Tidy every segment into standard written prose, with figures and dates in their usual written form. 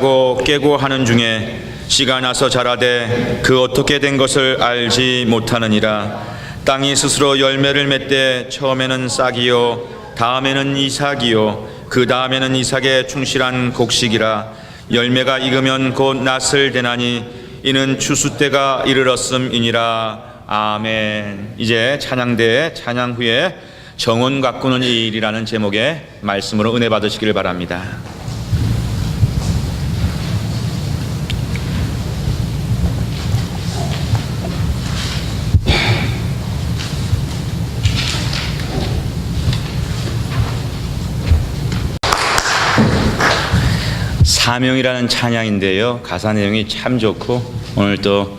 자고 깨고 하는 중에 씨가 나서 자라되 그 어떻게 된 것을 알지 못하느니라. 땅이 스스로 열매를 맺되 처음에는 싹이요 다음에는 이삭이요 그 다음에는 이삭의 충실한 곡식이라. 열매가 익으면 곧 낫을 되나니 이는 추수 때가 이르렀음이니라. 아멘. 이제 찬양대의 찬양 후에 정원 가꾸는 일이라는 제목의 말씀으로 은혜 받으시기를 바랍니다. 사명이라는 찬양인데요, 가사 내용이 참 좋고 오늘 또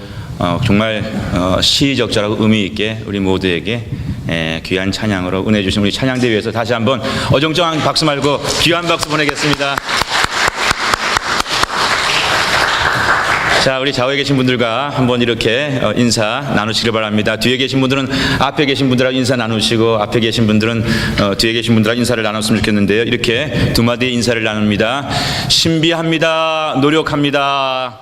정말 시적절하고 의미 있게 우리 모두에게 귀한 찬양으로 은혜 주신 우리 찬양대 위해서 다시 한번 어정쩡한 박수 말고 귀한 박수 보내겠습니다. 자, 우리 좌우에 계신 분들과 한번 이렇게 인사 나누시길 바랍니다. 뒤에 계신 분들은 앞에 계신 분들하고 인사 나누시고, 앞에 계신 분들은 뒤에 계신 분들하고 인사를 나눴으면 좋겠는데요. 이렇게 두 마디의 인사를 나눕니다. 신비합니다. 노력합니다.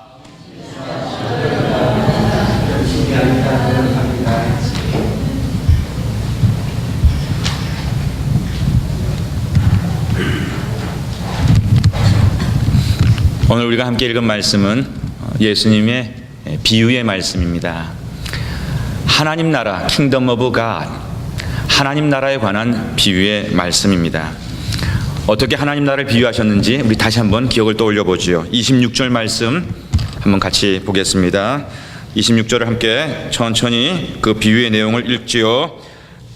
오늘 우리가 함께 읽은 말씀은 예수님의 비유의 말씀입니다. 하나님 나라, 킹덤 오브 갓, 하나님 나라에 관한 비유의 말씀입니다. 어떻게 하나님 나라를 비유하셨는지 우리 다시 한번 기억을 떠올려 보지요. 26절 말씀 한번 같이 보겠습니다. 26절을 함께 천천히 그 비유의 내용을 읽지요.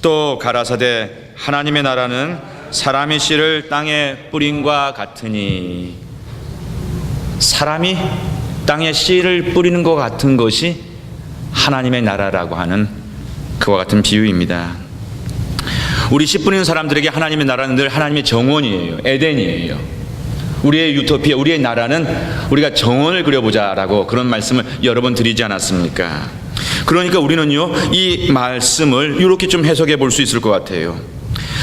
또 가라사대 하나님의 나라는 사람의 씨를 땅에 뿌린과 같으니. 사람이 땅에 씨를 뿌리는 것 같은 것이 하나님의 나라라고 하는 그와 같은 비유입니다. 우리 씨 뿌리는 사람들에게 하나님의 나라는 늘 하나님의 정원이에요. 에덴이에요. 우리의 유토피아, 우리의 나라는 우리가 정원을 그려보자라고 그런 말씀을 여러 번 드리지 않았습니까? 그러니까 우리는요, 이 말씀을 이렇게 좀 해석해 볼 수 있을 것 같아요.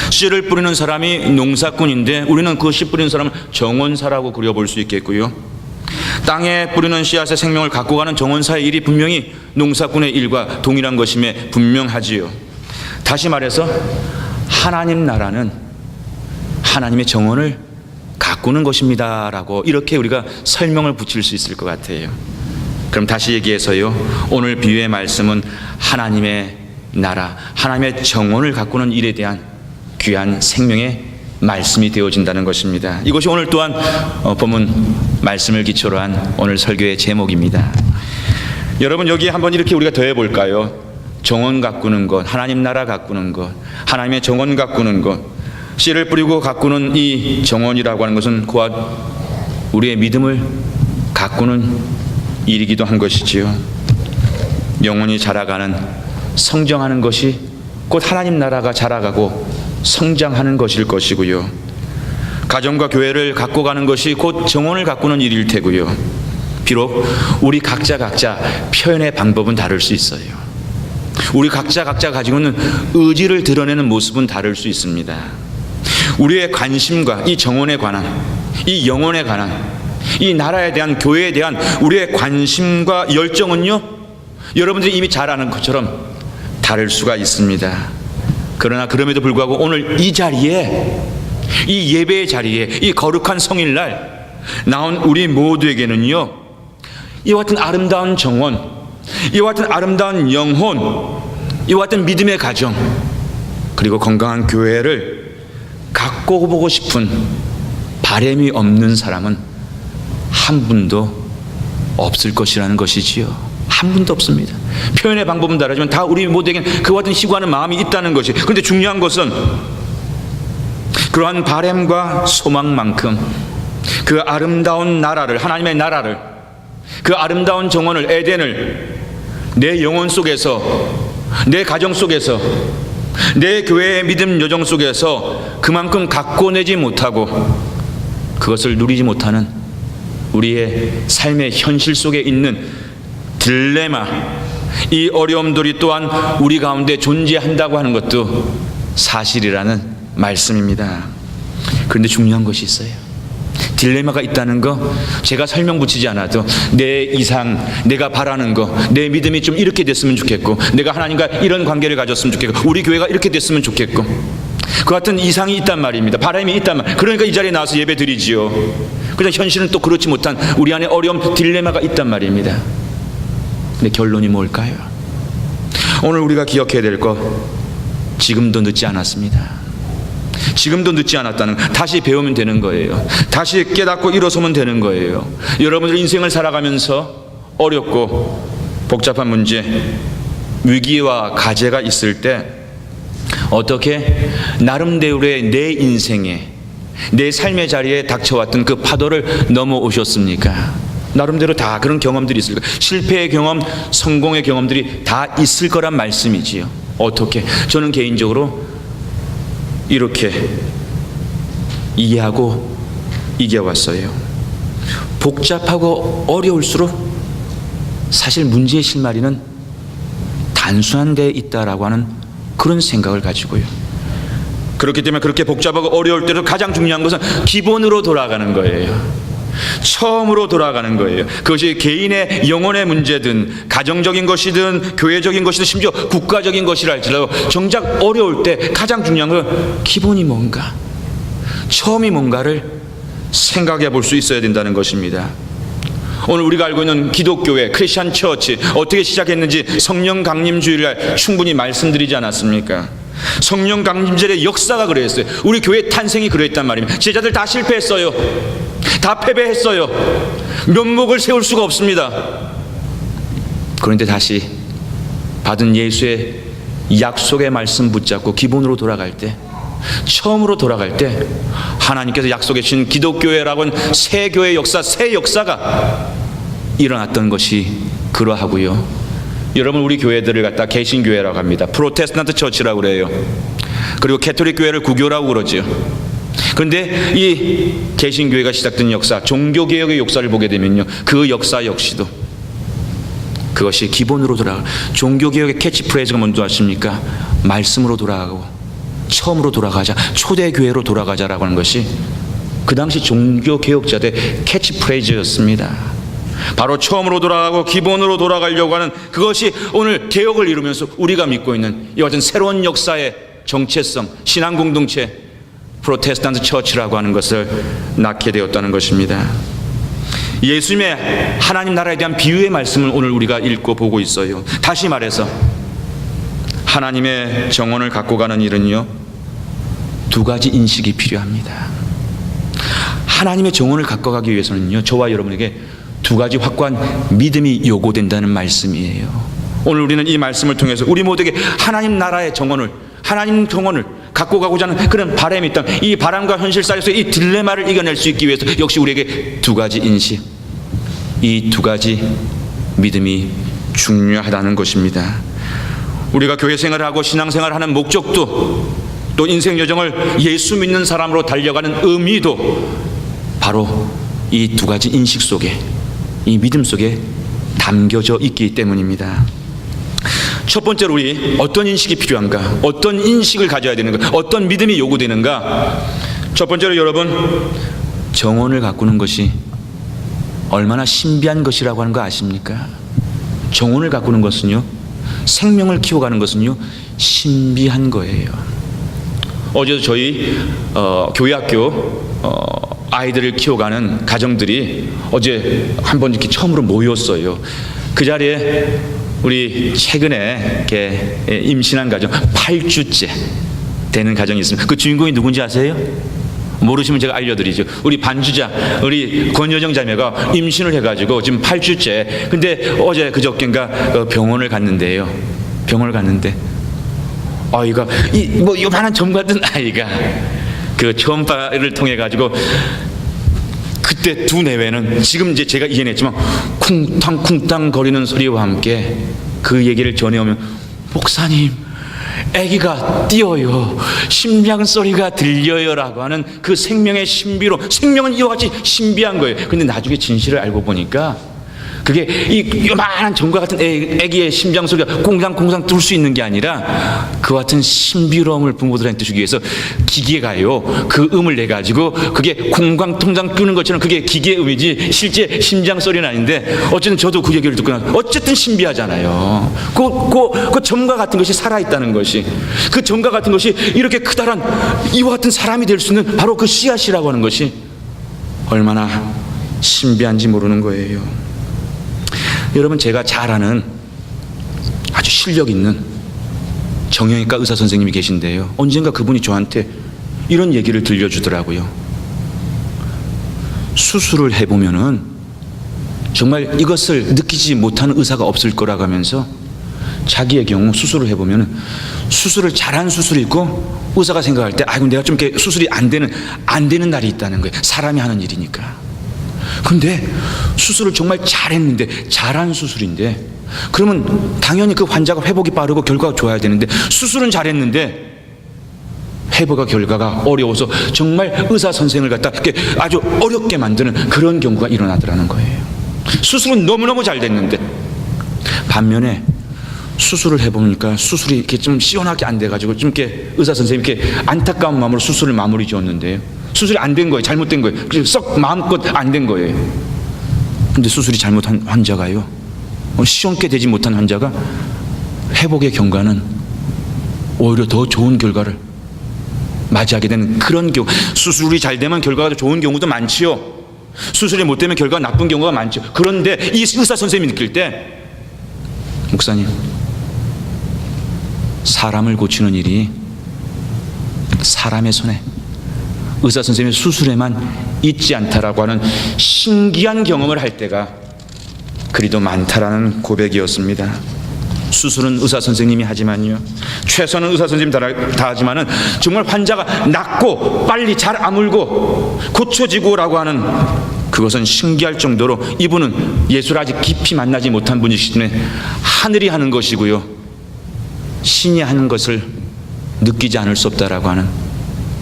씨를 뿌리는 사람이 농사꾼인데 우리는 그 씨 뿌리는 사람을 정원사라고 그려볼 수 있겠고요. 땅에 뿌리는 씨앗의 생명을 갖고 가는 정원사의 일이 분명히 농사꾼의 일과 동일한 것임에 분명하지요. 다시 말해서 하나님 나라는 하나님의 정원을 가꾸는 것입니다 라고 이렇게 우리가 설명을 붙일 수 있을 것 같아요. 그럼 다시 얘기해서요, 오늘 비유의 말씀은 하나님의 나라, 하나님의 정원을 가꾸는 일에 대한 귀한 생명의 말씀이 되어진다는 것입니다. 이것이 오늘 또한 본문 말씀을 기초로 한 오늘 설교의 제목입니다. 여러분, 여기에 한번 이렇게 우리가 더해 볼까요? 정원 가꾸는 것, 하나님 나라 가꾸는 것, 하나님의 정원 가꾸는 것, 씨를 뿌리고 가꾸는 이 정원이라고 하는 것은 곧 우리의 믿음을 가꾸는 일이기도 한 것이지요. 영혼이 자라가는, 성장하는 것이 곧 하나님 나라가 자라가고 성장하는 것일 것이고요. 가정과 교회를 갖고 가는 것이 곧 정원을 가꾸는 일일 테고요. 비록 우리 각자 표현의 방법은 다를 수 있어요. 우리 각자 가지고 있는 의지를 드러내는 모습은 다를 수 있습니다. 우리의 관심과 이 정원에 관한, 이 영혼에 관한, 이 나라에 대한, 교회에 대한 우리의 관심과 열정은요, 여러분들이 이미 잘 아는 것처럼 다를 수가 있습니다. 그러나 그럼에도 불구하고 오늘 이 자리에, 이 예배의 자리에, 이 거룩한 성일날 나온 우리 모두에게는요, 이와 같은 아름다운 정원, 이와 같은 아름다운 영혼, 이와 같은 믿음의 가정, 그리고 건강한 교회를 갖고 보고 싶은 바람이 없는 사람은 한 분도 없을 것이라는 것이지요. 한 분도 없습니다. 표현의 방법은 다르지만 다 우리 모두에게는 그와 같은 시구하는 마음이 있다는 것이. 그런데 중요한 것은 그러한 바람과 소망만큼 그 아름다운 나라를, 하나님의 나라를, 그 아름다운 정원을, 에덴을 내 영혼 속에서, 내 가정 속에서, 내 교회의 믿음 여정 속에서 그만큼 갖고 내지 못하고 그것을 누리지 못하는 우리의 삶의 현실 속에 있는 딜레마, 이 어려움들이 또한 우리 가운데 존재한다고 하는 것도 사실이라는 말씀입니다. 그런데 중요한 것이 있어요. 딜레마가 있다는 거 제가 설명 붙이지 않아도 내 이상, 내가 바라는 거, 내 믿음이 좀 이렇게 됐으면 좋겠고, 내가 하나님과 이런 관계를 가졌으면 좋겠고, 우리 교회가 이렇게 됐으면 좋겠고, 그 같은 이상이 있단 말입니다. 바람이 있단 말. 그러니까 이 자리에 나와서 예배 드리지요. 그러나 현실은 또 그렇지 못한 우리 안에 어려움, 딜레마가 있단 말입니다. 근데 결론이 뭘까요? 오늘 우리가 기억해야 될 거, 지금도 늦지 않았습니다. 지금도 늦지 않았다는, 다시 배우면 되는 거예요. 다시 깨닫고 일어서면 되는 거예요. 여러분들 인생을 살아가면서 어렵고 복잡한 문제, 위기와 가제가 있을 때 어떻게 나름대로의 내 인생에, 내 삶의 자리에 닥쳐왔던 그 파도를 넘어오셨습니까? 나름대로 다 그런 경험들이 있을 거예요. 실패의 경험, 성공의 경험들이 다 있을 거란 말씀이지요. 어떻게? 저는 개인적으로 이렇게 이해하고 이겨왔어요. 복잡하고 어려울수록 사실 문제의 실마리는 단순한 데 있다라고 하는 그런 생각을 가지고요. 그렇기 때문에 그렇게 복잡하고 어려울 때도 가장 중요한 것은 기본으로 돌아가는 거예요. 처음으로 돌아가는 거예요. 그것이 개인의 영혼의 문제든 가정적인 것이든 교회적인 것이든 심지어 국가적인 것이라 할지라도 정작 어려울 때 가장 중요한 건 기본이 뭔가, 처음이 뭔가를 생각해 볼 수 있어야 된다는 것입니다. 오늘 우리가 알고 있는 기독교회 크리스천 처치 어떻게 시작했는지 성령 강림주일날 충분히 말씀드리지 않았습니까? 성령 강림절의 역사가 그랬어요. 우리 교회 탄생이 그랬단 말입니다. 제자들 다 실패했어요. 다 패배했어요. 면목을 세울 수가 없습니다. 그런데 다시 받은 예수의 약속의 말씀 붙잡고 기본으로 돌아갈 때, 처음으로 돌아갈 때 하나님께서 약속해 주신 기독교회라고 하는 새 교회 역사, 새 역사가 일어났던 것이 그러하고요. 여러분, 우리 교회들을 갖다 개신교회라고 합니다. 프로테스탄트 처치라고 그래요. 그리고 캐톨릭 교회를 구교라고 그러죠. 그런데 이 개신교회가 시작된 역사, 종교개혁의 역사를 보게 되면요, 그 역사 역시도 그것이 기본으로 돌아가. 종교개혁의 캐치프레이즈가 뭔지 아십니까? 말씀으로 돌아가고 처음으로 돌아가자, 초대교회로 돌아가자라고 하는 것이 그 당시 종교개혁자들의 캐치프레이즈였습니다. 바로 처음으로 돌아가고 기본으로 돌아가려고 하는 그것이 오늘 개혁을 이루면서 우리가 믿고 있는 이와 같은 새로운 역사의 정체성, 신앙 공동체, 프로테스탄트 처치라고 하는 것을 낳게 되었다는 것입니다. 예수님의 하나님 나라에 대한 비유의 말씀을 오늘 우리가 읽고 보고 있어요. 다시 말해서 하나님의 정원을 갖고 가는 일은요, 두 가지 인식이 필요합니다. 하나님의 정원을 갖고 가기 위해서는요, 저와 여러분에게 두 가지 확고한 믿음이 요구된다는 말씀이에요. 오늘 우리는 이 말씀을 통해서 우리 모두에게 하나님 나라의 정원을, 하나님 정원을 갖고 가고자 하는 그런 바람이 있다면 이 바람과 현실 사이에서 이 딜레마를 이겨낼 수 있기 위해서 역시 우리에게 두 가지 인식, 이 두 가지 믿음이 중요하다는 것입니다. 우리가 교회 생활을 하고 신앙생활을 하는 목적도, 또 인생 여정을 예수 믿는 사람으로 달려가는 의미도 바로 이 두 가지 인식 속에, 이 믿음 속에 담겨져 있기 때문입니다. 첫 번째로 우리 어떤 인식이 필요한가, 어떤 인식을 가져야 되는가, 어떤 믿음이 요구되는가. 첫 번째로 여러분, 정원을 가꾸는 것이 얼마나 신비한 것이라고 하는 거 아십니까? 정원을 가꾸는 것은요, 생명을 키워가는 것은요, 신비한 거예요. 어제도 저희 교회 학교 아이들을 키워가는 가정들이 어제 한번 이렇게 처음으로 모였어요. 그 자리에 우리 최근에 이렇게 임신한 가정, 8주째 되는 가정이 있습니다. 그 주인공이 누군지 아세요? 모르시면 제가 알려드리죠. 우리 반주자, 우리 권여정 자매가 임신을 해가지고 지금 8주째. 근데 어제 그저께인가 병원을 갔는데요. 병원을 갔는데 아이가 뭐 요만한 점 같은 아이가 그 초음파를 통해 가지고 그때 두 내외는 지금 이제 제가 이해냈지만 쿵탕쿵탕 거리는 소리와 함께 그 얘기를 전해오면, 목사님, 아기가 뛰어요, 심장 소리가 들려요라고 하는 그 생명의 신비로, 생명은 이와 같이 신비한 거예요. 근데 나중에 진실을 알고 보니까 그게 이 요만한 정과 같은 애기의 심장 소리가 공상공상 뚫을 수 있는 게 아니라 그와 같은 신비로움을 부모들한테 주기 위해서 기계가요 그 음을 내 가지고 그게 공광통장 뚫는 것처럼 그게 기계의 음이지 실제 심장 소리는 아닌데 어쨌든 저도 그 얘기를 듣고 나서 어쨌든 신비하잖아요. 그 점과 같은 것이 살아있다는 것이, 그 점과 같은 것이 이렇게 크다란 이와 같은 사람이 될 수 있는 바로 그 씨앗이라고 하는 것이 얼마나 신비한지 모르는 거예요. 여러분, 제가 잘 아는 아주 실력 있는 정형외과 의사 선생님이 계신데요, 언젠가 그분이 저한테 이런 얘기를 들려주더라고요. 수술을 해보면은 정말 이것을 느끼지 못하는 의사가 없을 거라고 하면서 자기의 경우 수술을 해보면은 수술을 잘한 수술이 있고 의사가 생각할 때 아이고 내가 좀 이렇게 수술이 안 되는 날이 있다는 거예요. 사람이 하는 일이니까. 근데 수술을 정말 잘했는데, 잘한 수술인데, 그러면 당연히 그 환자가 회복이 빠르고 결과가 좋아야 되는데 수술은 잘했는데 회복과 결과가 어려워서 정말 의사 선생을 갖다 이렇게 아주 어렵게 만드는 그런 경우가 일어나더라는 거예요. 수술은 너무너무 잘 됐는데, 반면에 수술을 해보니까 수술이 이렇게 좀 시원하게 안 돼가지고 좀 이렇게 의사 선생님이 이렇게 안타까운 마음으로 수술을 마무리 지었는데요, 수술이 안 된 거예요. 잘못된 거예요. 그래서 썩 마음껏 안 된 거예요. 근데 수술이 잘못한 환자가요, 시원케 되지 못한 환자가 회복의 경과는 오히려 더 좋은 결과를 맞이하게 되는 그런 경우. 수술이 잘 되면 결과가 좋은 경우도 많지요. 수술이 못 되면 결과가 나쁜 경우가 많죠. 그런데 이 의사 선생님이 느낄 때, 목사님, 사람을 고치는 일이 사람의 손에, 의사 선생님의 수술에만 있지 않다라고 하는 신기한 경험을 할 때가 그리도 많다라는 고백이었습니다. 수술은 의사 선생님이 하지만요, 최선은 의사 선생님 다 하지만은 정말 환자가 낫고 빨리 잘 아물고 고쳐지고라고 하는 그것은 신기할 정도로 이분은 예수를 아직 깊이 만나지 못한 분이시기 때문에 하늘이 하는 것이고요, 신이 하는 것을 느끼지 않을 수 없다라고 하는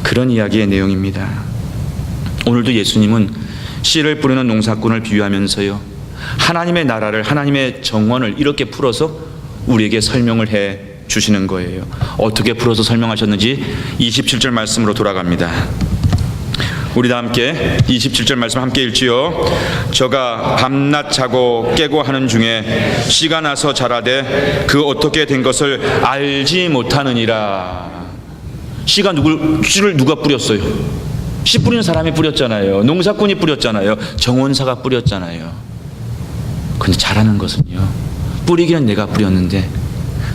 그런 이야기의 내용입니다. 오늘도 예수님은 씨를 뿌리는 농사꾼을 비유하면서요, 하나님의 나라를, 하나님의 정원을 이렇게 풀어서 우리에게 설명을 해 주시는 거예요. 어떻게 풀어서 설명하셨는지 27절 말씀으로 돌아갑니다. 우리 다 함께 27절 말씀 함께 읽지요. 저가 밤낮 자고 깨고 하는 중에 씨가 나서 자라되 그 어떻게 된 것을 알지 못하느니라. 씨를 누가 뿌렸어요? 씨 뿌리는 사람이 뿌렸잖아요. 농사꾼이 뿌렸잖아요. 정원사가 뿌렸잖아요. 근데 자라는 것은요, 뿌리기는 내가 뿌렸는데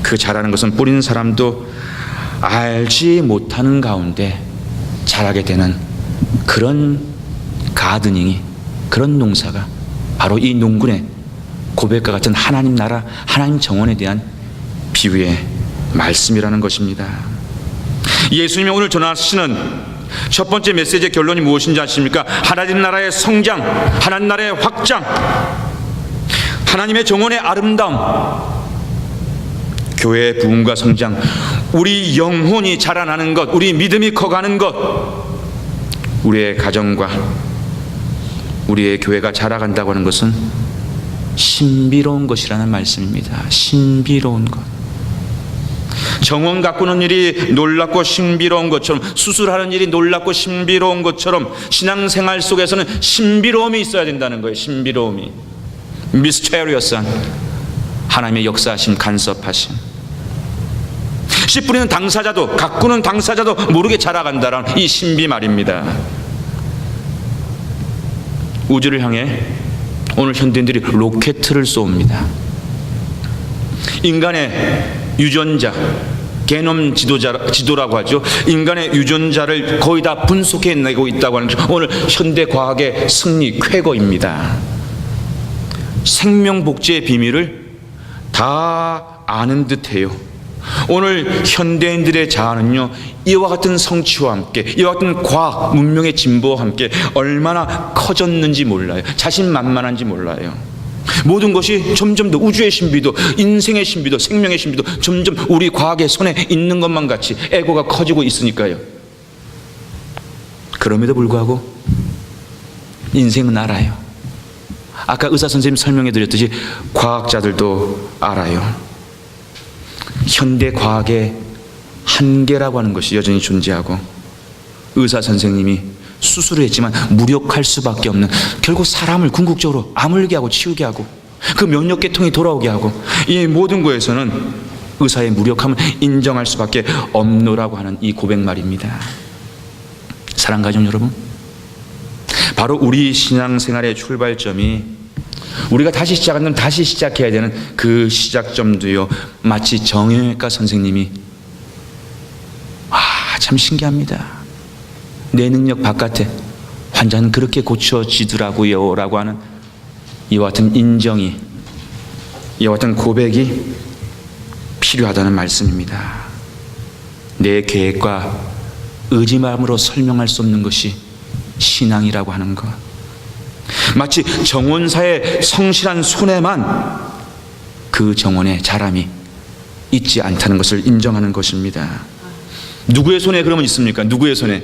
그 자라는 것은 뿌리는 사람도 알지 못하는 가운데 자라게 되는 그런 가드닝이, 그런 농사가 바로 이 농군의 고백과 같은 하나님 나라, 하나님 정원에 대한 비유의 말씀이라는 것입니다. 예수님이 오늘 전하시는 첫 번째 메시지의 결론이 무엇인지 아십니까? 하나님 나라의 성장, 하나님 나라의 확장, 하나님의 정원의 아름다움, 교회의 부흥과 성장, 우리 영혼이 자라나는 것, 우리 믿음이 커가는 것, 우리의 가정과 우리의 교회가 자라간다고 하는 것은 신비로운 것이라는 말씀입니다. 신비로운 것. 정원 가꾸는 일이 놀랍고 신비로운 것처럼, 수술하는 일이 놀랍고 신비로운 것처럼 신앙생활 속에서는 신비로움이 있어야 된다는 거예요. 신비로움이, 미스테리어스한 하나님의 역사하심, 간섭하심. 씨 뿌리는 당사자도, 가꾸는 당사자도 모르게 자라간다라는 이 신비 말입니다. 우주를 향해 오늘 현대인들이 로켓을 쏘옵니다. 인간의 유전자, 게놈 지도라고 하죠. 인간의 유전자를 거의 다 분석해내고 있다고 하는 오늘 현대 과학의 승리, 쾌거입니다. 생명복제의 비밀을 다 아는 듯해요. 오늘 현대인들의 자아는요, 이와 같은 성취와 함께, 이와 같은 과학, 문명의 진보와 함께 얼마나 커졌는지 몰라요. 자신만만한지 몰라요. 모든 것이 점점 더 우주의 신비도, 인생의 신비도, 생명의 신비도 점점 우리 과학의 손에 있는 것만 같이 에고가 커지고 있으니까요. 그럼에도 불구하고 인생은 알아요. 아까 의사 선생님 설명해 드렸듯이 과학자들도 알아요. 현대 과학의 한계라고 하는 것이 여전히 존재하고, 의사 선생님이 수술을 했지만 무력할 수밖에 없는, 결국 사람을 궁극적으로 아물게 하고 치우게 하고 그 면역계통이 돌아오게 하고, 이 모든 거에서는 의사의 무력함을 인정할 수밖에 없노라고 하는 이 고백 말입니다. 사랑하는 가족 여러분, 바로 우리 신앙생활의 출발점이, 우리가 다시 시작한다면 다시 시작해야 되는 그 시작점도요, 마치 정형외과 선생님이, 참 신기합니다. 내 능력 바깥에 환자는 그렇게 고쳐지더라고요 라고 하는 이와 같은 인정이, 이와 같은 고백이 필요하다는 말씀입니다. 내 계획과 의지만으로 설명할 수 없는 것이 신앙이라고 하는 것, 마치 정원사의 성실한 손에만 그 정원의 자람이 있지 않다는 것을 인정하는 것입니다. 누구의 손에 그러면 있습니까? 누구의 손에?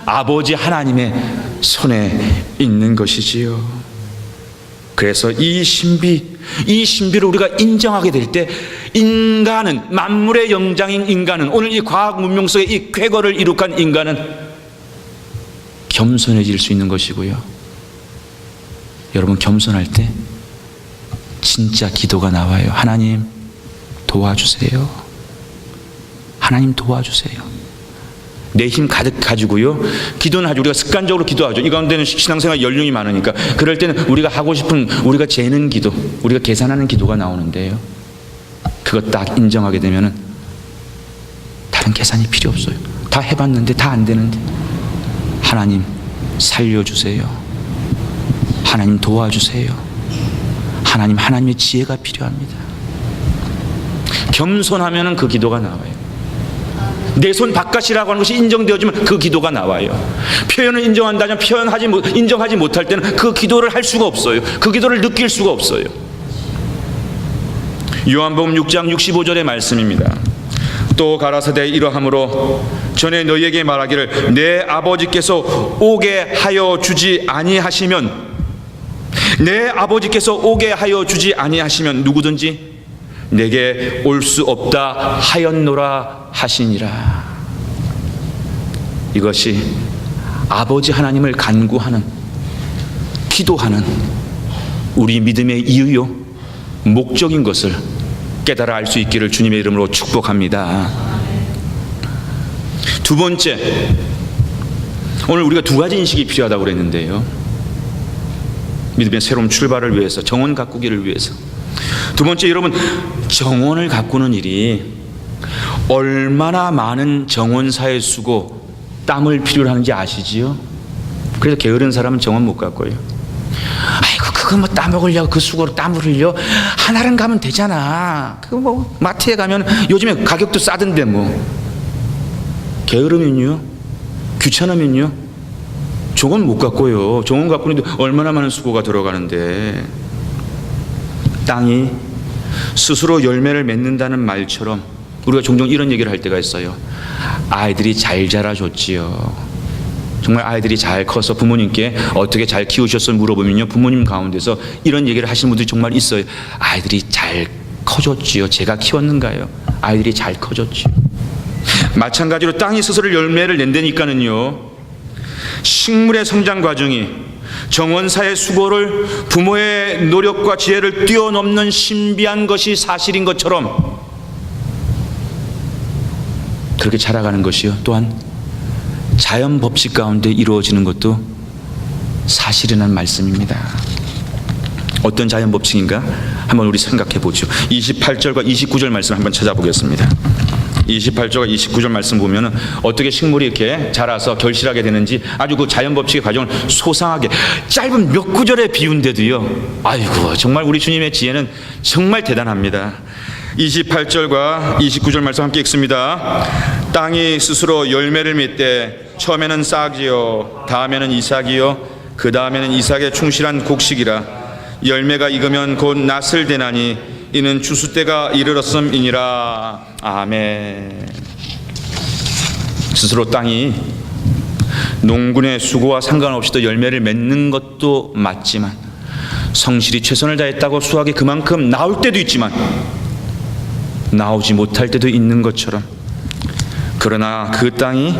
아버지 하나님의 손에 있는 것이지요. 그래서 이 신비를 우리가 인정하게 될 때, 인간은, 만물의 영장인 인간은, 오늘 이 과학 문명 속에 이 쾌거를 이룩한 인간은 겸손해질 수 있는 것이고요. 여러분, 겸손할 때 진짜 기도가 나와요. 하나님 도와주세요. 하나님 도와주세요. 내 힘 가득 가지고요, 기도는 하죠. 우리가 습관적으로 기도하죠. 이 가운데는 신앙생활 연륜이 많으니까 그럴 때는 우리가 하고 싶은, 우리가 재는 기도, 우리가 계산하는 기도가 나오는데요, 그거 딱 인정하게 되면은 다른 계산이 필요 없어요. 다 해봤는데 다 안 되는데, 하나님 살려주세요. 하나님 도와주세요. 하나님의 지혜가 필요합니다. 겸손하면은 그 기도가 나와요. 내 손 바깥이라고 하는 것이 인정되어지면 그 기도가 나와요. 표현을 인정한다면 인정하지 못할 때는 그 기도를 할 수가 없어요. 그 기도를 느낄 수가 없어요. 요한복음 6장 65절의 말씀입니다. 또 가라사대 이러함으로 전에 너희에게 말하기를 내 아버지께서 오게 하여 주지 아니하시면, 내 아버지께서 오게 하여 주지 아니하시면 누구든지 내게 올 수 없다 하였노라 하시니라. 이것이 아버지 하나님을 간구하는, 기도하는 우리 믿음의 이유요, 목적인 것을 깨달아 알 수 있기를 주님의 이름으로 축복합니다. 두 번째, 오늘 우리가 두 가지 인식이 필요하다고 그랬는데요, 믿음의 새로운 출발을 위해서, 정원 가꾸기를 위해서. 두 번째, 여러분, 정원을 가꾸는 일이 얼마나 많은 정원사의 수고, 땀을 필요로 하는지 아시지요? 그래서 게으른 사람은 정원 못 가꿔요. 아이고, 그거 뭐 따먹으려고 그 수고로 땀을 흘려? 하나는 가면 되잖아. 그거 뭐 마트에 가면 요즘에 가격도 싸던데 뭐. 게으르면요, 귀찮으면요, 정원 못 가꿔요. 정원 가꾸는데 얼마나 많은 수고가 들어가는데. 땅이 스스로 열매를 맺는다는 말처럼 우리가 종종 이런 얘기를 할 때가 있어요. 아이들이 잘 자라줬지요. 정말 아이들이 잘 커서 부모님께 어떻게 잘 키우셨어 물어보면요, 부모님 가운데서 이런 얘기를 하시는 분들이 정말 있어요. 아이들이 잘 커졌지요. 제가 키웠는가요? 아이들이 잘 커졌지요. 마찬가지로 땅이 스스로 열매를 낸다니까는요, 식물의 성장 과정이 정원사의 수고를, 부모의 노력과 지혜를 뛰어넘는 신비한 것이 사실인 것처럼 그렇게 자라가는 것이요, 또한 자연 법칙 가운데 이루어지는 것도 사실이라는 말씀입니다. 어떤 자연 법칙인가 한번 우리 생각해 보죠. 28절과 29절 말씀 한번 찾아보겠습니다. 28절과 29절 말씀 보면은 어떻게 식물이 이렇게 자라서 결실하게 되는지 아주 그 자연 법칙의 과정을 소상하게 짧은 몇 구절에 비운데도요, 아이고 정말 우리 주님의 지혜는 정말 대단합니다. 28절과 29절 말씀 함께 읽습니다. 땅이 스스로 열매를 맺되 처음에는 싹이요, 다음에는 이삭이요, 그 다음에는 이삭의 충실한 곡식이라. 열매가 익으면 곧 낫을 되나니 이는 추수 때가 이르렀음이니라. 아멘. 스스로 땅이 농군의 수고와 상관없이도 열매를 맺는 것도 맞지만 성실히 최선을 다했다고 수확이 그만큼 나올 때도 있지만 나오지 못할 때도 있는 것처럼, 그러나 그 땅이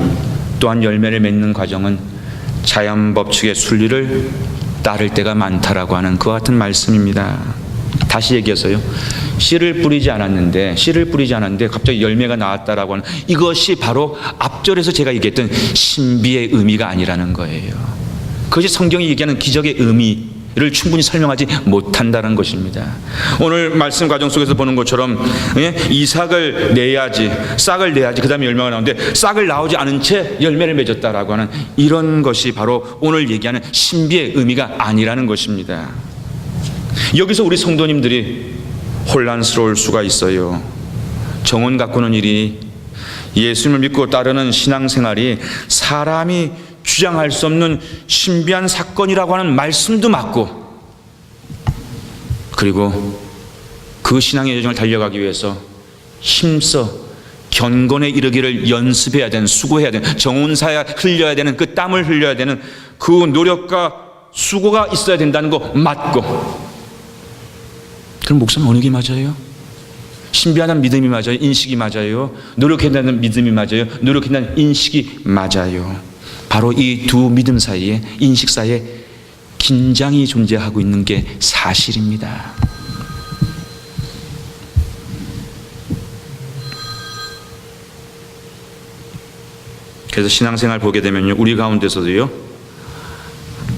또한 열매를 맺는 과정은 자연 법칙의 순리를 따를 때가 많다라고 하는 그와 같은 말씀입니다. 다시 얘기해서요, 씨를 뿌리지 않았는데 갑자기 열매가 나왔다라고 하는 이것이 바로 앞절에서 제가 얘기했던 신비의 의미가 아니라는 거예요. 그것이 성경이 얘기하는 기적의 의미를 충분히 설명하지 못한다는 것입니다. 오늘 말씀 과정 속에서 보는 것처럼 이삭을 내야지, 싹을 내야지, 그 다음에 열매가 나오는데 싹을 나오지 않은 채 열매를 맺었다라고 하는 이런 것이 바로 오늘 얘기하는 신비의 의미가 아니라는 것입니다. 여기서 우리 성도님들이 혼란스러울 수가 있어요. 정원 가꾸는 일이, 예수님을 믿고 따르는 신앙생활이 사람이 주장할 수 없는 신비한 사건이라고 하는 말씀도 맞고, 그리고 그 신앙의 여정을 달려가기 위해서 힘써 견곤에 이르기를 연습해야 되는, 수고해야 되는, 정온사야 흘려야 되는 그 땀을 흘려야 되는 그 노력과 수고가 있어야 된다는 거 맞고, 그럼 목사님 어느 게 맞아요? 신비하다는 믿음이 맞아요? 인식이 맞아요? 노력한다는 믿음이 맞아요? 노력한다는 인식이 맞아요. 바로 이 두 믿음 사이에, 인식 사이에 긴장이 존재하고 있는 게 사실입니다. 그래서 신앙생활 보게 되면요, 우리 가운데서도요,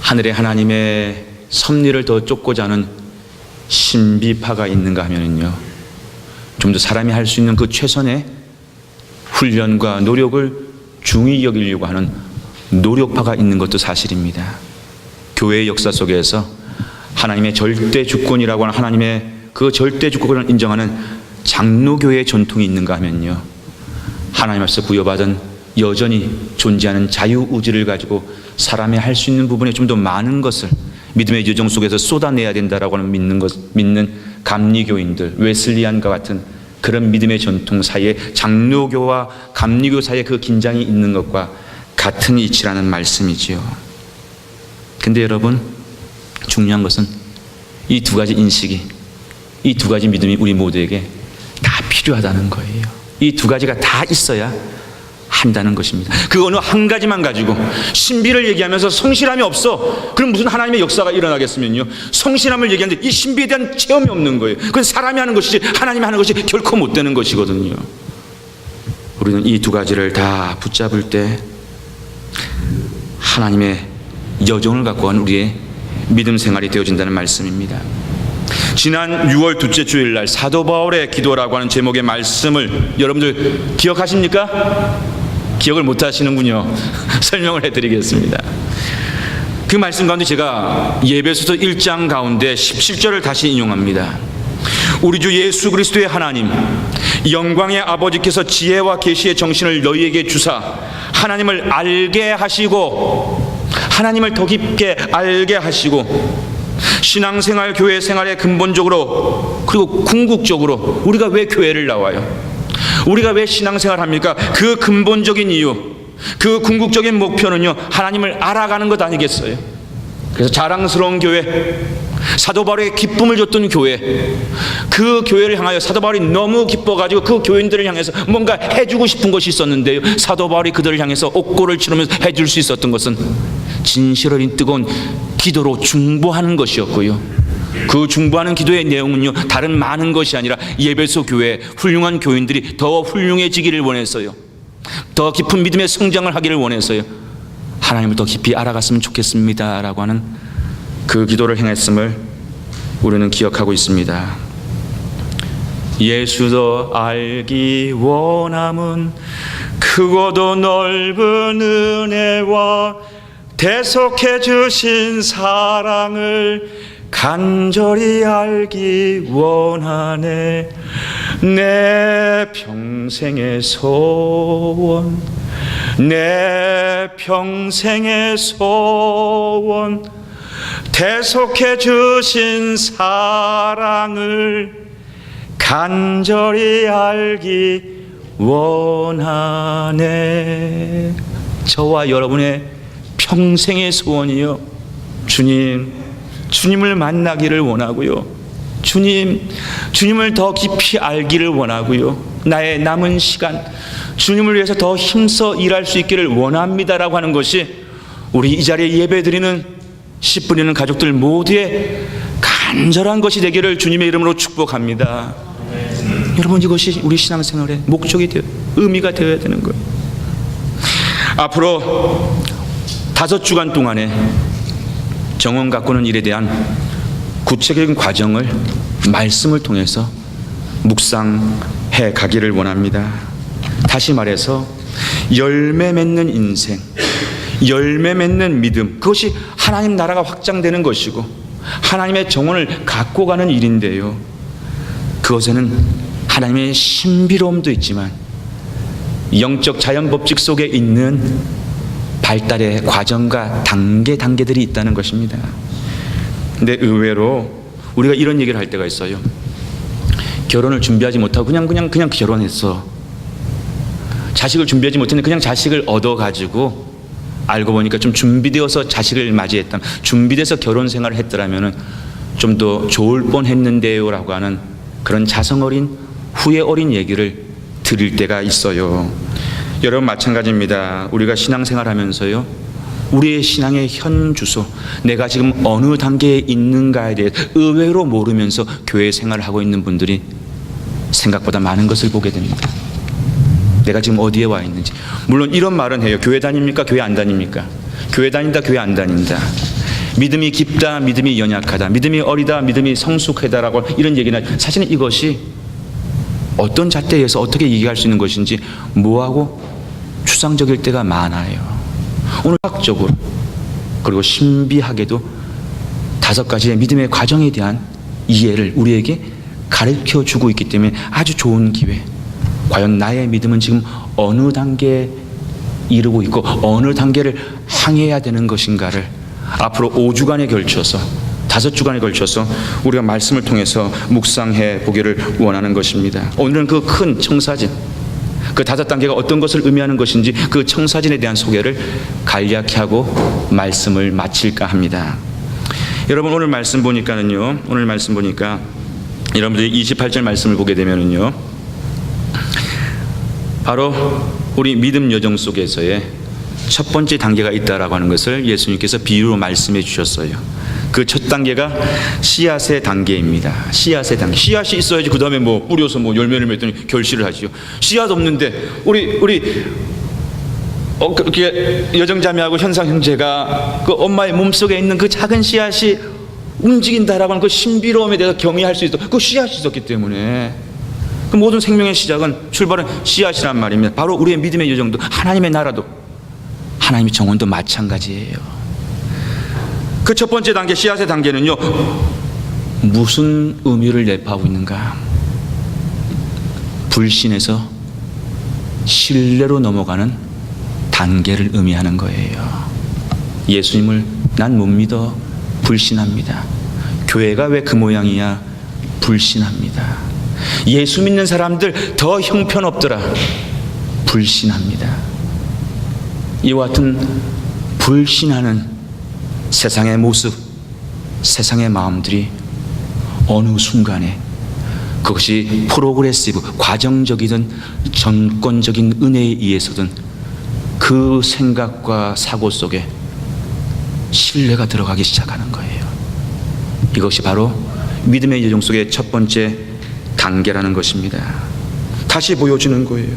하늘의 하나님의 섭리를 더 쫓고자 하는 신비파가 있는가 하면은요, 좀 더 사람이 할 수 있는 그 최선의 훈련과 노력을 중히 여기려고 하는 노력파가 있는 것도 사실입니다. 교회의 역사 속에서 하나님의 절대 주권이라고 하는 하나님의 그 절대 주권을 인정하는 장로교회의 전통이 있는가 하면요, 하나님 앞에서 부여받은 여전히 존재하는 자유의지를 가지고 사람이 할 수 있는 부분에 좀 더 많은 것을 믿음의 여정 속에서 쏟아내야 된다라고 하는 믿는 감리교인들, 웨슬리안과 같은 그런 믿음의 전통 사이에 장로교와 감리교 사이에 그 긴장이 있는 것과 같은 이치라는 말씀이지요. 근데 여러분, 중요한 것은 이 두 가지 인식이, 이 두 가지 믿음이 우리 모두에게 다 필요하다는 거예요. 이 두 가지가 다 있어야 한다는 것입니다. 그 어느 한 가지만 가지고 신비를 얘기하면서 성실함이 없어, 그럼 무슨 하나님의 역사가 일어나겠으면요, 성실함을 얘기하는데 이 신비에 대한 체험이 없는 거예요. 그건 사람이 하는 것이지 하나님이 하는 것이 결코 못 되는 것이거든요. 우리는 이 두 가지를 다 붙잡을 때 하나님의 여정을 갖고 간 우리의 믿음 생활이 되어진다는 말씀입니다. 지난 6월 둘째 주일날 사도 바울의 기도라고 하는 제목의 말씀을 여러분들 기억하십니까? 기억을 못 하시는군요. 설명을 해드리겠습니다. 그 말씀 가운데 제가 예배소서 1장 가운데 17절을 다시 인용합니다. 우리 주 예수 그리스도의 하나님, 영광의 아버지께서 지혜와 계시의 정신을 너희에게 주사 하나님을 알게 하시고, 하나님을 더 깊게 알게 하시고, 신앙생활, 교회 생활의 근본적으로 그리고 궁극적으로 우리가 왜 교회를 나와요? 우리가 왜 신앙생활 합니까? 그 근본적인 이유, 그 궁극적인 목표는요, 하나님을 알아가는 것 아니겠어요? 그래서 자랑스러운 교회, 사도 바울에게 기쁨을 줬던 교회, 그 교회를 향하여 사도 바울이 너무 기뻐가지고 그 교인들을 향해서 뭔가 해주고 싶은 것이 있었는데요, 사도 바울이 그들을 향해서 옥고를 치르면서 해줄 수 있었던 것은 진실어린 뜨거운 기도로 중보하는 것이었고요, 그 중보하는 기도의 내용은요, 다른 많은 것이 아니라 예배소 교회 훌륭한 교인들이 더 훌륭해지기를 원했어요. 더 깊은 믿음의 성장을 하기를 원했어요. 하나님을 더 깊이 알아갔으면 좋겠습니다 라고 하는 그 기도를 행했음을 우리는 기억하고 있습니다. 예수도 알기 원함은 크고도 넓은 은혜와 대속해 주신 사랑을 간절히 알기 원하네. 내 평생의 소원, 내 평생의 소원, 대속해 주신 사랑을 간절히 알기 원하네. 저와 여러분의 평생의 소원이요, 주님, 주님을 만나기를 원하고요. 주님을 더 깊이 알기를 원하고요. 나의 남은 시간 주님을 위해서 더 힘써 일할 수 있기를 원합니다라고 하는 것이 우리 이 자리에 예배드리는 10분 있는 가족들 모두의 간절한 것이 되기를 주님의 이름으로 축복합니다. 여러분, 이것이 우리 신앙생활의 목적이 의미가 되어야 되는 거예요. 앞으로 5주간 동안에 정원 가꾸는 일에 대한 구체적인 과정을 말씀을 통해서 묵상해 가기를 원합니다. 다시 말해서 열매 맺는 인생, 열매 맺는 믿음, 그것이 하나님 나라가 확장되는 것이고 하나님의 정원을 갖고 가는 일인데요, 그것에는 하나님의 신비로움도 있지만 영적 자연 법칙 속에 있는 발달의 과정과 단계들이 있다는 것입니다. 근데 의외로 우리가 이런 얘기를 할 때가 있어요. 결혼을 준비하지 못하고 그냥 결혼했어. 자식을 준비하지 못했는데 그냥 자식을 얻어가지고 알고 보니까 좀 준비되어서 자식을 맞이했다, 준비돼서 결혼 생활을 했더라면 좀 더 좋을 뻔했는데요 라고 하는 그런 자성어린 후회 어린 얘기를 들을 때가 있어요. 여러분, 마찬가지입니다. 우리가 신앙생활 하면서요, 우리의 신앙의 현 주소, 내가 지금 어느 단계에 있는가에 대해 의외로 모르면서 교회 생활을 하고 있는 분들이 생각보다 많은 것을 보게 됩니다. 내가 지금 어디에 와 있는지. 물론 이런 말은 해요. 교회 다닙니까? 교회 안 다닙니까? 교회 다닌다, 교회 안 다닌다. 믿음이 깊다, 믿음이 연약하다, 믿음이 어리다, 믿음이 성숙하다라고 이런 얘기는, 사실은 이것이 어떤 잣대에서 어떻게 얘기할 수 있는 것인지 모호하고 추상적일 때가 많아요. 오늘 학적으로 그리고 신비하게도 5가지의 믿음의 과정에 대한 이해를 우리에게 가르쳐 주고 있기 때문에 아주 좋은 기회. 과연 나의 믿음은 지금 어느 단계에 이르고 있고 어느 단계를 향해야 되는 것인가를 앞으로 5주간에 걸쳐서 5주간에 걸쳐서 우리가 말씀을 통해서 묵상해 보기를 원하는 것입니다. 오늘은 그 큰 청사진, 그 5단계가 어떤 것을 의미하는 것인지 그 청사진에 대한 소개를 간략히 하고 말씀을 마칠까 합니다. 여러분, 오늘 말씀 보니까 여러분들이 28절 말씀을 보게 되면은요, 바로 우리 믿음 여정 속에서의 첫 번째 단계가 있다라고 하는 것을 예수님께서 비유로 말씀해 주셨어요. 그 첫 단계가 씨앗의 단계입니다. 씨앗의 단계. 씨앗이 있어야지 그 다음에 뭐 뿌려서 뭐 열매를 맺더니 결실을 하지요. 씨앗 없는데 우리 그렇게 여정자매하고 현상 형제가 그 엄마의 몸속에 있는 그 작은 씨앗이 움직인다라고 하는 그 신비로움에 대해서 경이할 수 있도록 그 씨앗이 있었기 때문에 그 모든 생명의 시작은, 출발은 씨앗이란 말입니다. 바로 우리의 믿음의 여정도, 하나님의 나라도, 하나님의 정원도 마찬가지예요. 그 첫 번째 단계, 씨앗의 단계는요, 무슨 의미를 내포하고 있는가? 불신에서 신뢰로 넘어가는 단계를 의미하는 거예요. 예수님을 난 못 믿어, 불신합니다. 교회가 왜 그 모양이야, 불신합니다. 예수 믿는 사람들 더 형편없더라, 불신합니다. 이와 같은 불신하는 세상의 모습, 세상의 마음들이 어느 순간에 그것이 프로그레시브, 과정적이든 정권적인 은혜에 의해서든 그 생각과 사고 속에 신뢰가 들어가기 시작하는 거예요. 이것이 바로 믿음의 여정 속의 첫 번째 단계라는 것입니다. 다시 보여주는 거예요.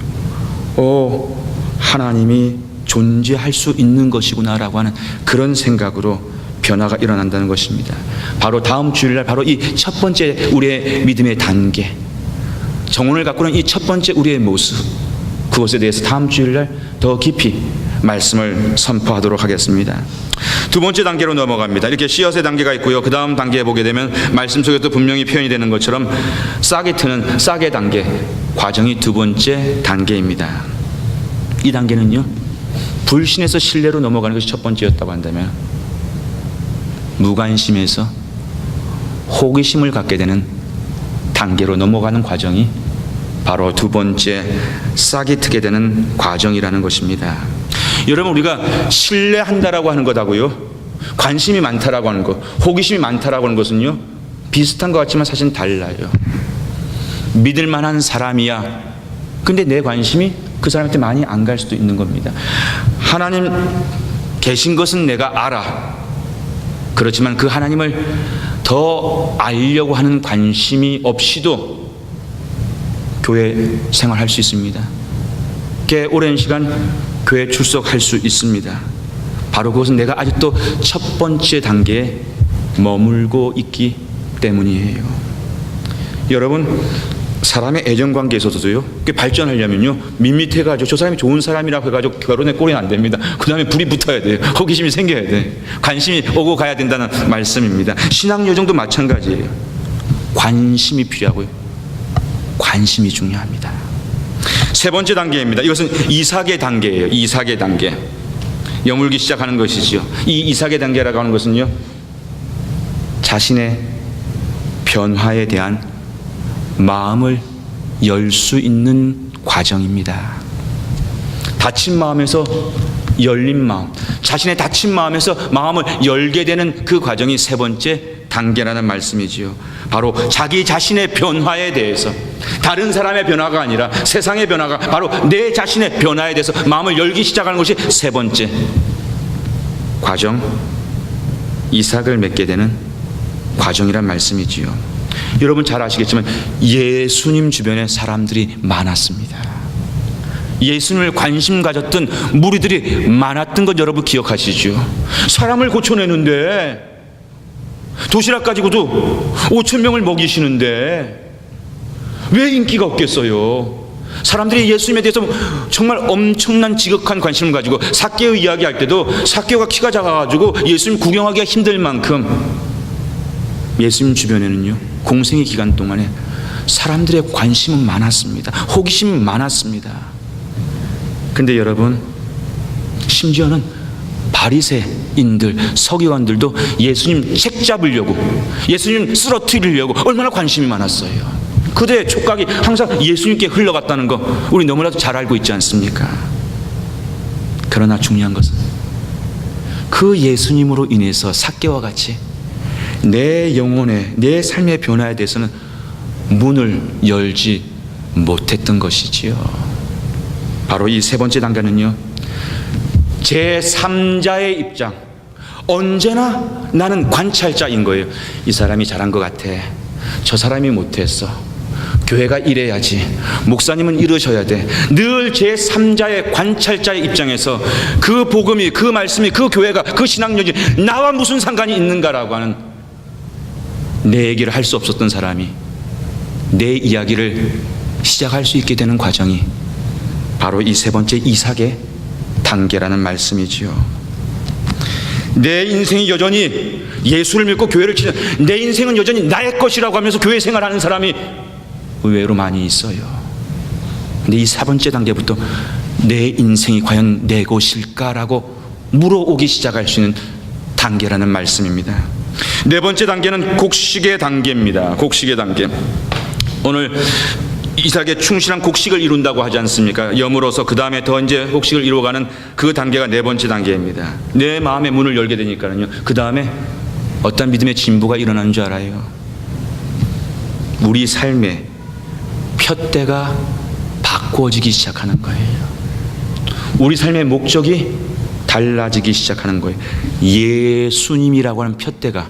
하나님이 존재할 수 있는 것이구나라고 하는 그런 생각으로 변화가 일어난다는 것입니다. 바로 다음 주일날 바로 이 첫 번째 우리의 믿음의 단계, 정원을 가꾸는 이 첫 번째 우리의 모습, 그것에 대해서 다음 주일날 더 깊이 말씀을 선포하도록 하겠습니다. 두 번째 단계로 넘어갑니다. 이렇게 씨앗의 단계가 있고요. 그 다음 단계에 보게 되면 말씀 속에도 분명히 표현이 되는 것처럼 싹이 트는 싹의 단계, 과정이 두 번째 단계입니다. 이 단계는요, 불신에서 신뢰로 넘어가는 것이 첫 번째였다고 한다면 무관심에서 호기심을 갖게 되는 단계로 넘어가는 과정이 바로 두 번째 싹이 트게 되는 과정이라는 것입니다. 여러분, 우리가 신뢰한다라고 하는 것하고요, 관심이 많다라고 하는 것, 호기심이 많다라고 하는 것은요, 비슷한 것 같지만 사실은 달라요. 믿을 만한 사람이야. 근데 내 관심이 그 사람한테 많이 안 갈 수도 있는 겁니다. 하나님 계신 것은 내가 알아. 그렇지만 그 하나님을 더 알려고 하는 관심이 없이도 교회 생활할 수 있습니다. 꽤 오랜 시간 교회 출석할 수 있습니다. 바로 그것은 내가 아직도 첫 번째 단계에 머물고 있기 때문이에요. 여러분, 사람의 애정관계에 있어서도요, 발전하려면요, 밋밋해가지고 저 사람이 좋은 사람이라고 해가지고 결혼에 꼴이 안 됩니다. 그 다음에 불이 붙어야 돼요. 호기심이 생겨야 돼. 관심이 오고 가야 된다는 말씀입니다. 신앙 여정도 마찬가지예요. 관심이 필요하고요. 관심이 중요합니다. 세 번째 단계입니다. 이것은 이삭의 단계예요. 이삭의 단계. 여물기 시작하는 것이지요. 이 이삭의 단계라고 하는 것은요, 자신의 변화에 대한 마음을 열 수 있는 과정입니다. 닫힌 마음에서 열린 마음, 자신의 닫힌 마음에서 마음을 열게 되는 그 과정이 세 번째 단계라는 말씀이지요. 바로 자기 자신의 변화에 대해서, 다른 사람의 변화가 아니라 세상의 변화가, 바로 내 자신의 변화에 대해서 마음을 열기 시작하는 것이 세 번째 과정, 이삭을 맺게 되는 과정이란 말씀이지요. 여러분 잘 아시겠지만 예수님 주변에 사람들이 많았습니다. 예수님을 관심 가졌던 무리들이 많았던 것 여러분 기억하시죠? 사람을 고쳐내는데, 도시락 가지고도 5,000명을 먹이시는데 왜 인기가 없겠어요? 사람들이 예수님에 대해서 정말 엄청난 지극한 관심을 가지고, 삭개오 이야기할 때도 삭개오가 키가 작아가지고 예수님 구경하기가 힘들 만큼 예수님 주변에는요, 공생의 기간 동안에 사람들의 관심은 많았습니다. 호기심은 많았습니다. 근데 여러분, 심지어는 바리새인들, 서기관들도 예수님 책 잡으려고, 예수님 쓰러뜨리려고 얼마나 관심이 많았어요. 그들의 촉각이 항상 예수님께 흘러갔다는 거 우리 너무나도 잘 알고 있지 않습니까? 그러나 중요한 것은 그 예수님으로 인해서 삭개와 같이 내 영혼의, 내 삶의 변화에 대해서는 문을 열지 못했던 것이지요. 바로 이 세 번째 단계는요, 제3자의 입장, 언제나 나는 관찰자인 거예요. 이 사람이 잘한 것 같아, 저 사람이 못했어, 교회가 이래야지, 목사님은 이러셔야 돼. 늘 제3자의 관찰자의 입장에서 그 복음이, 그 말씀이, 그 교회가, 그 신앙력이 나와 무슨 상관이 있는가라고 하는, 내 얘기를 할 수 없었던 사람이 내 이야기를 시작할 수 있게 되는 과정이 바로 이 세 번째 이삭의 단계라는 말씀이지요. 내 인생이 여전히 예수를 믿고 교회를 치는, 내 인생은 여전히 나의 것이라고 하면서 교회 생활하는 사람이 의외로 많이 있어요. 근데 이 세 번째 단계부터 내 인생이 과연 내 것일까라고 물어오기 시작할 수 있는 단계라는 말씀입니다. 네 번째 단계는 곡식의 단계입니다. 곡식의 단계. 오늘 이삭의 충실한 곡식을 이룬다고 하지 않습니까? 여물어서 그 다음에 더 이제 곡식을 이루어가는 그 단계가 네 번째 단계입니다. 내 마음의 문을 열게 되니까요, 그 다음에 어떤 믿음의 진보가 일어나는 줄 알아요? 우리 삶의 푯대가 바꾸어지기 시작하는 거예요. 우리 삶의 목적이 달라지기 시작하는 거예요. 예수님이라고 하는 푯대가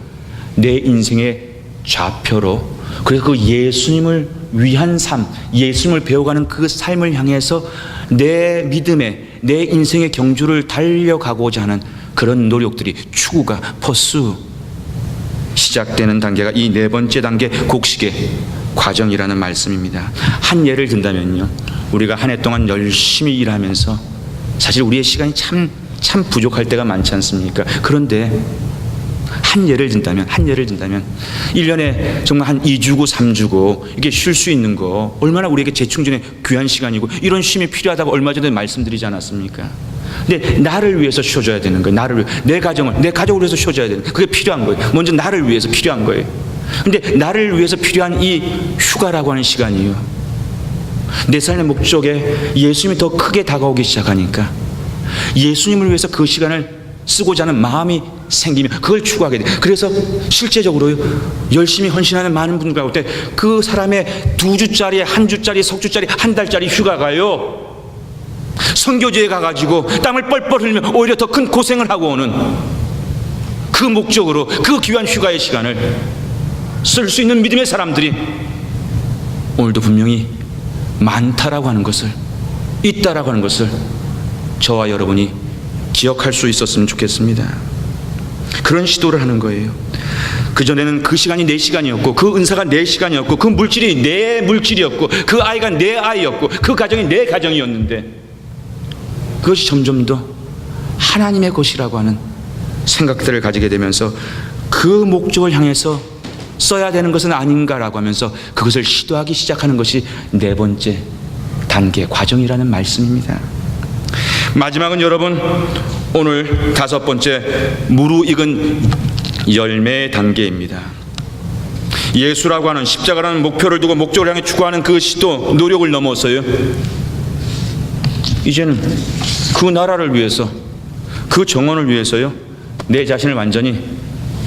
내 인생의 좌표로, 그래서 그 예수님을 위한 삶, 예수님을 배워가는 그 삶을 향해서 내 믿음의, 내 인생의 경주를 달려가고자 하는 그런 노력들이, 추구가, 퍼스 시작되는 단계가 이 네 번째 단계 곡식의 과정이라는 말씀입니다. 한 예를 든다면요, 우리가 한 해 동안 열심히 일하면서 사실 우리의 시간이 참 부족할 때가 많지 않습니까? 그런데 한 예를 든다면 1년에 정말 한 2주고 3주고 이게 쉴 수 있는 거 얼마나 우리에게 재충전의 귀한 시간이고, 이런 쉼이 필요하다고 얼마 전에 말씀드리지 않았습니까? 근데 나를 위해서 쉬어줘야 되는 거예요. 나를 위해, 내 가족을 위해서 쉬어줘야 되는 거예요. 그게 필요한 거예요. 먼저 나를 위해서 필요한 거예요. 근데 나를 위해서 필요한 이 휴가라고 하는 시간이요, 내 삶의 목적에 예수님이 더 크게 다가오기 시작하니까 예수님을 위해서 그 시간을 쓰고자 하는 마음이 생기면 그걸 추구하게 돼. 그래서 실제적으로 열심히 헌신하는 많은 분들과 볼 때 그 사람의 2주짜리, 1주짜리, 석주짜리, 1달짜리 휴가가요, 선교지에 가가지고 땀을 뻘뻘 흘리면 오히려 더 큰 고생을 하고 오는 그 목적으로 그 귀한 휴가의 시간을 쓸 수 있는 믿음의 사람들이 오늘도 분명히 많다라고 하는 것을, 있다라고 하는 것을 저와 여러분이 기억할 수 있었으면 좋겠습니다. 그런 시도를 하는 거예요. 그전에는 그 시간이 내 시간이었고, 그 은사가 내 시간이었고, 그 물질이 내 물질이었고, 그 아이가 내 아이였고, 그 가정이 내 가정이었는데, 그것이 점점 더 하나님의 것이라고 하는 생각들을 가지게 되면서 그 목적을 향해서 써야 되는 것은 아닌가라고 하면서 그것을 시도하기 시작하는 것이 4번째 단계 과정이라는 말씀입니다. 마지막은 여러분, 오늘 5번째 무르익은 열매의 단계입니다. 예수라고 하는 십자가라는 목표를 두고 목적을 향해 추구하는 그 시도, 노력을 넘어서요, 이제는 그 나라를 위해서, 그 정원을 위해서요, 내 자신을 완전히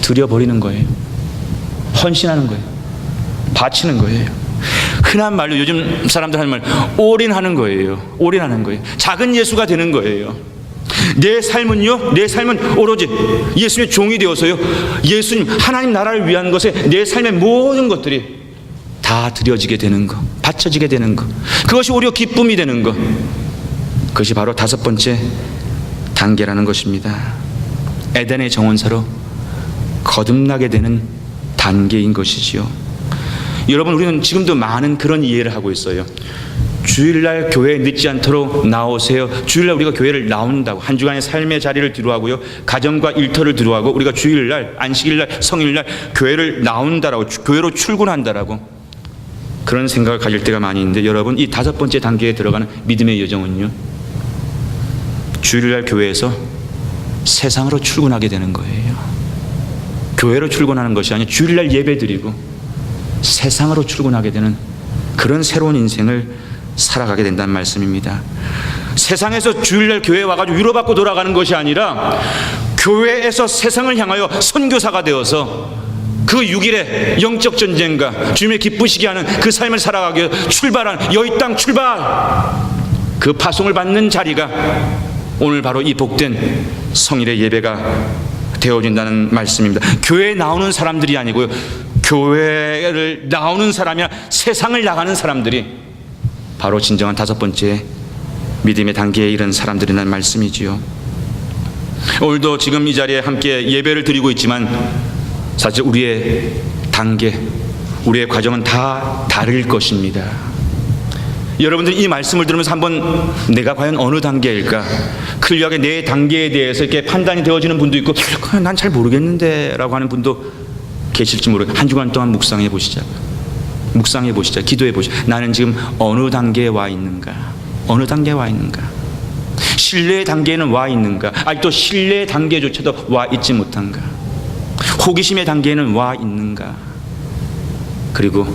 들여버리는 거예요. 헌신하는 거예요. 바치는 거예요. 흔한 말로 요즘 사람들 하는 말, 올인하는 거예요. 올인하는 거예요. 작은 예수가 되는 거예요. 내 삶은요, 내 삶은 오로지 예수님의 종이 되어서요, 예수님 하나님 나라를 위한 것에 내 삶의 모든 것들이 다 드려지게 되는 것, 바쳐지게 되는 것, 그것이 오히려 기쁨이 되는 것, 그것이 바로 5번째 단계라는 것입니다. 에덴의 정원사로 거듭나게 되는 단계인 것이지요. 여러분, 우리는 지금도 많은 그런 이해를 하고 있어요. 주일날 교회에 늦지 않도록 나오세요. 주일날 우리가 교회를 나온다고, 한 주간의 삶의 자리를 뒤로하고요, 가정과 일터를 뒤로하고 우리가 주일날, 안식일날, 성일날 교회를 나온다라고, 교회로 출근한다라고 그런 생각을 가질 때가 많이 있는데, 여러분, 이 5번째 단계에 들어가는 믿음의 여정은요, 주일날 교회에서 세상으로 출근하게 되는 거예요. 교회로 출근하는 것이 아니라 주일날 예배 드리고 세상으로 출근하게 되는 그런 새로운 인생을 살아가게 된다는 말씀입니다. 세상에서 주일날 교회에 와가지고 위로받고 돌아가는 것이 아니라 교회에서 세상을 향하여 선교사가 되어서 그 6일의 영적 전쟁과 주님의 기쁘시게 하는 그 삶을 살아가기 위해 출발한 여의 땅 출발, 그 파송을 받는 자리가 오늘 바로 이 복된 성일의 예배가 되어진다는 말씀입니다. 교회에 나오는 사람들이 아니고요, 교회를 나오는 사람이 아니라 세상을 나가는 사람들이 바로 진정한 5번째 믿음의 단계에 이른 사람들이라는 말씀이지요. 오늘도 지금 이 자리에 함께 예배를 드리고 있지만 사실 우리의 단계, 우리의 과정은 다 다를 것입니다. 여러분들이 이 말씀을 들으면서 한번 내가 과연 어느 단계일까, 클리어하게 내 단계에 대해서 이렇게 판단이 되어지는 분도 있고, 난 잘 모르겠는데 라고 하는 분도 계실지 모르겠어요. 한 주간 동안 묵상해 보시자고요. 묵상해 보시자, 기도해 보시자. 나는 지금 어느 단계에 와 있는가, 어느 단계에 와 있는가, 신뢰의 단계에는 와 있는가, 아직도 신뢰의 단계조차도 와 있지 못한가, 호기심의 단계에는 와 있는가, 그리고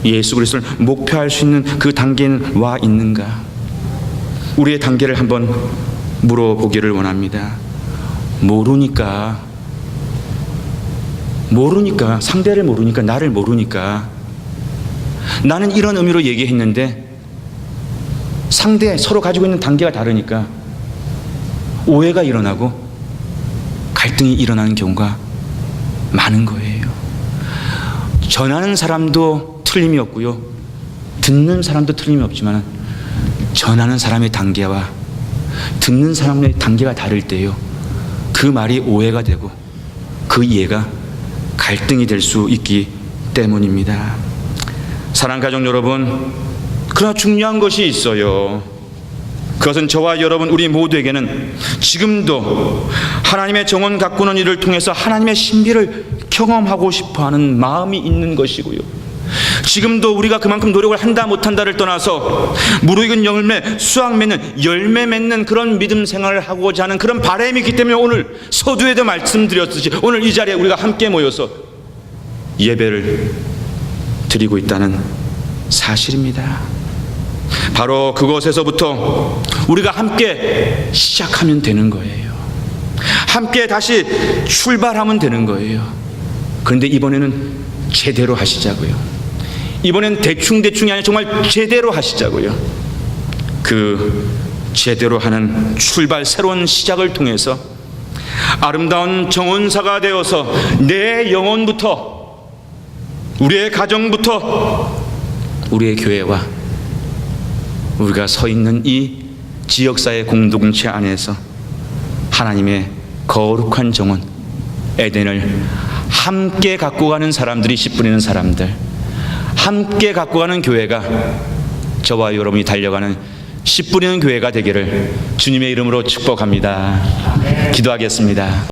예수 그리스도를 목표할 수 있는 그 단계는 와 있는가. 우리의 단계를 한번 물어보기를 원합니다. 모르니까, 상대를 모르니까, 나를 모르니까, 나는 이런 의미로 얘기했는데 상대, 서로 가지고 있는 단계가 다르니까 오해가 일어나고 갈등이 일어나는 경우가 많은 거예요. 전하는 사람도 틀림이 없고요, 듣는 사람도 틀림이 없지만 전하는 사람의 단계와 듣는 사람의 단계가 다를 때요, 그 말이 오해가 되고 그 이해가 갈등이 될 수 있기 때문입니다. 사랑하는 가족 여러분, 그러나 중요한 것이 있어요. 그것은 저와 여러분, 우리 모두에게는 지금도 하나님의 정원 가꾸는 일을 통해서 하나님의 신비를 경험하고 싶어하는 마음이 있는 것이고요, 지금도 우리가 그만큼 노력을 한다 못한다를 떠나서 무르익은 열매, 수확 맺는, 열매 맺는 그런 믿음 생활을 하고자 하는 그런 바람이 있기 때문에 오늘 서두에도 말씀드렸듯이 오늘 이 자리에 우리가 함께 모여서 예배를 드리고 있다는 사실입니다. 바로 그곳에서부터 우리가 함께 시작하면 되는 거예요. 함께 다시 출발하면 되는 거예요. 그런데 이번에는 제대로 하시자고요. 이번엔 대충대충이 아니라 정말 제대로 하시자고요. 그 제대로 하는 출발, 새로운 시작을 통해서 아름다운 정원사가 되어서 내 영혼부터, 우리의 가정부터, 우리의 교회와 우리가 서 있는 이 지역사회 공동체 안에서 하나님의 거룩한 정원 에덴을 함께 갖고 가는 사람들이, 씨 뿌리는 사람들, 함께 갖고 가는 교회가, 저와 여러분이 달려가는 씨 뿌리는 교회가 되기를 주님의 이름으로 축복합니다. 기도하겠습니다.